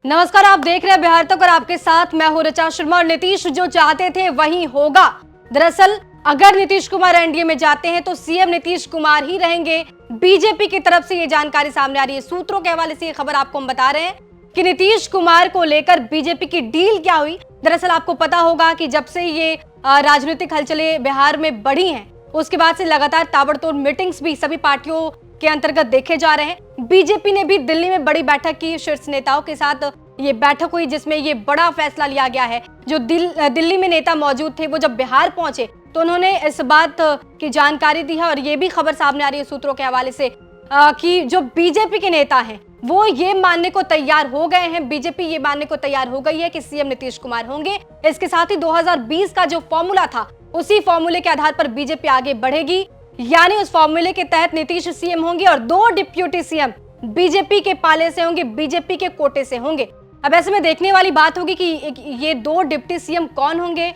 नमस्कार, आप देख रहे हैं बिहार तक और आपके साथ मैं हूं ऋचा शर्मा। और नीतीश जो चाहते थे वही होगा। दरअसल अगर नीतीश कुमार एनडीए में जाते हैं तो सीएम नीतीश कुमार ही रहेंगे। बीजेपी की तरफ से ये जानकारी सामने आ रही है। सूत्रों के हवाले से ये खबर आपको हम बता रहे हैं कि नीतीश कुमार को लेकर बीजेपी की डील क्या हुई। दरअसल आपको पता होगा कि जब से ये राजनीतिक हलचलें बिहार में बढ़ी हैं, उसके बाद से लगातार ताबड़तोड़ मीटिंग्स भी सभी पार्टियों के अंतर्गत देखे जा रहे हैं। बीजेपी ने भी दिल्ली में बड़ी बैठक की, शीर्ष नेताओं के साथ ये बैठक हुई जिसमें ये बड़ा फैसला लिया गया है। जो दिल्ली में नेता मौजूद थे वो जब बिहार पहुंचे तो उन्होंने इस बात की जानकारी दी है। और ये भी खबर सामने आ रही है सूत्रों के हवाले से कि जो बीजेपी के नेता हैं वो ये मानने को तैयार हो गए हैं, बीजेपी ये मानने को तैयार हो गई है कि सीएम नीतीश कुमार होंगे। इसके साथ ही 2020 का जो फॉर्मूला था उसी फॉर्मूले के आधार पर बीजेपी आगे बढ़ेगी, यानी उस फॉर्मूले के तहत नीतीश सीएम होंगे और 2 डिप्यूटी सीएम बीजेपी के पाले से होंगे, बीजेपी के कोटे से होंगे। अब ऐसे में देखने वाली बात होगी कि ये 2 डिप्टी सीएम कौन होंगे।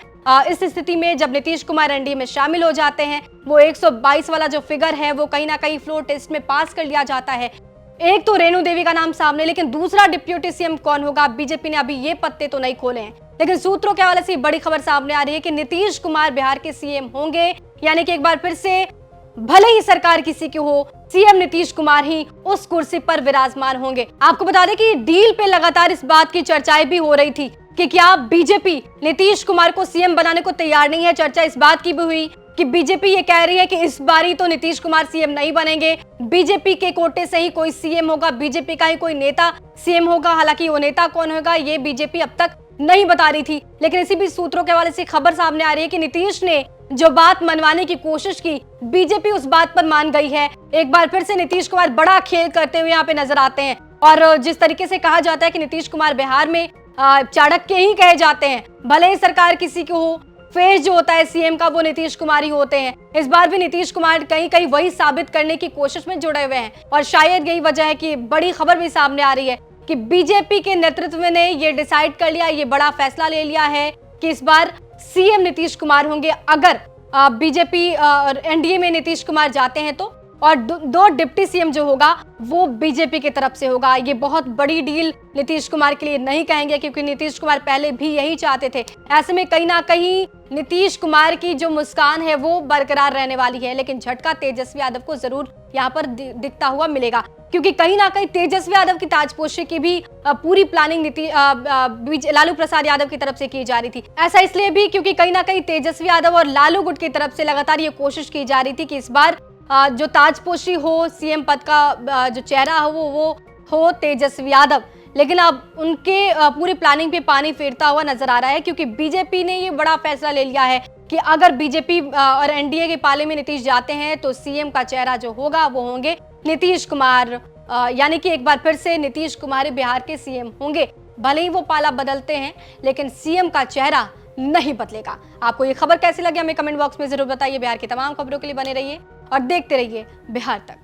इस स्थिति में जब नीतीश कुमार एनडीए में शामिल हो जाते हैं, वो 122 वाला जो फिगर है वो कहीं ना कहीं फ्लोर टेस्ट में पास कर लिया जाता है। एक तो रेणु देवी का नाम सामने, लेकिन दूसरा डिप्यूटी सीएम कौन होगा, बीजेपी ने अभी ये पत्ते तो नहीं खोले हैं। लेकिन सूत्रों के हवाले से बड़ी खबर सामने आ रही है कि नीतीश कुमार बिहार के सीएम होंगे, यानी कि एक बार फिर से भले ही सरकार किसी की हो, सीएम नीतीश कुमार ही उस कुर्सी पर विराजमान होंगे। आपको बता दें कि डील पे लगातार इस बात की चर्चाएं भी हो रही थी कि क्या बीजेपी नीतीश कुमार को सीएम बनाने को तैयार नहीं है। चर्चा इस बात की भी हुई कि बीजेपी ये कह रही है कि इस बारी तो नीतीश कुमार सीएम नहीं बनेंगे, बीजेपी के कोटे से ही कोई सीएम होगा, बीजेपी का ही कोई नेता सीएम होगा। हालांकि वो नेता कौन होगा ये बीजेपी अब तक नहीं बता रही थी, लेकिन इसी बीच सूत्रों के हवाले से खबर सामने आ रही है कि नीतीश ने जो बात मनवाने की कोशिश की, बीजेपी उस बात पर मान गई है। एक बार फिर से नीतीश कुमार बड़ा खेल करते हुए यहाँ पे नजर आते हैं। और जिस तरीके से कहा जाता है कि नीतीश कुमार बिहार में चाणक्य ही कहे जाते हैं, भले ही सरकार किसी की हो, फेस जो होता है सीएम का वो नीतीश कुमार ही होते हैं। इस बार भी नीतीश कुमार कहीं कहीं वही साबित करने की कोशिश में जुड़े हुए हैं। और शायद यही वजह है कि बड़ी खबर भी सामने आ रही है कि बीजेपी के नेतृत्व ने ये डिसाइड कर लिया, ये बड़ा फैसला ले लिया है कि इस बार सीएम नीतीश कुमार होंगे अगर बीजेपी और एनडीए में नीतीश कुमार जाते हैं तो। और 2 डिप्टी सीएम जो होगा वो बीजेपी की तरफ से होगा। ये बहुत बड़ी डील नीतीश कुमार के लिए नहीं कहेंगे, क्योंकि नीतीश कुमार पहले भी यही चाहते थे। ऐसे में कहीं ना कहीं नीतीश कुमार की जो मुस्कान है वो बरकरार रहने वाली है, लेकिन झटका तेजस्वी यादव को जरूर यहाँ पर दिखता हुआ मिलेगा, क्योंकि कहीं ना कहीं तेजस्वी यादव की ताजपोशी की भी पूरी प्लानिंग लालू प्रसाद यादव की तरफ से की जा रही थी। ऐसा इसलिए भी क्योंकि कहीं ना कहीं तेजस्वी यादव और लालू गुट की तरफ से लगातार ये कोशिश की जा रही थी कि इस बार जो ताजपोशी हो, सीएम पद का जो चेहरा हो वो हो तेजस्वी यादव। लेकिन अब उनके पूरी प्लानिंग पे पानी फेरता हुआ नजर आ रहा है, क्योंकि बीजेपी ने ये बड़ा फैसला ले लिया है कि अगर बीजेपी और एनडीए के पाले में नीतीश जाते हैं तो सीएम का चेहरा जो होगा वो होंगे नीतीश कुमार। यानी कि एक बार फिर से नीतीश कुमार बिहार के सीएम होंगे। भले ही वो पाला बदलते हैं, लेकिन सीएम का चेहरा नहीं बदलेगा। आपको ये खबर कैसी लगी हमें कमेंट बॉक्स में जरूर बताइए। बिहार की तमाम खबरों के लिए बने रहिए और देखते रहिए बिहार तक।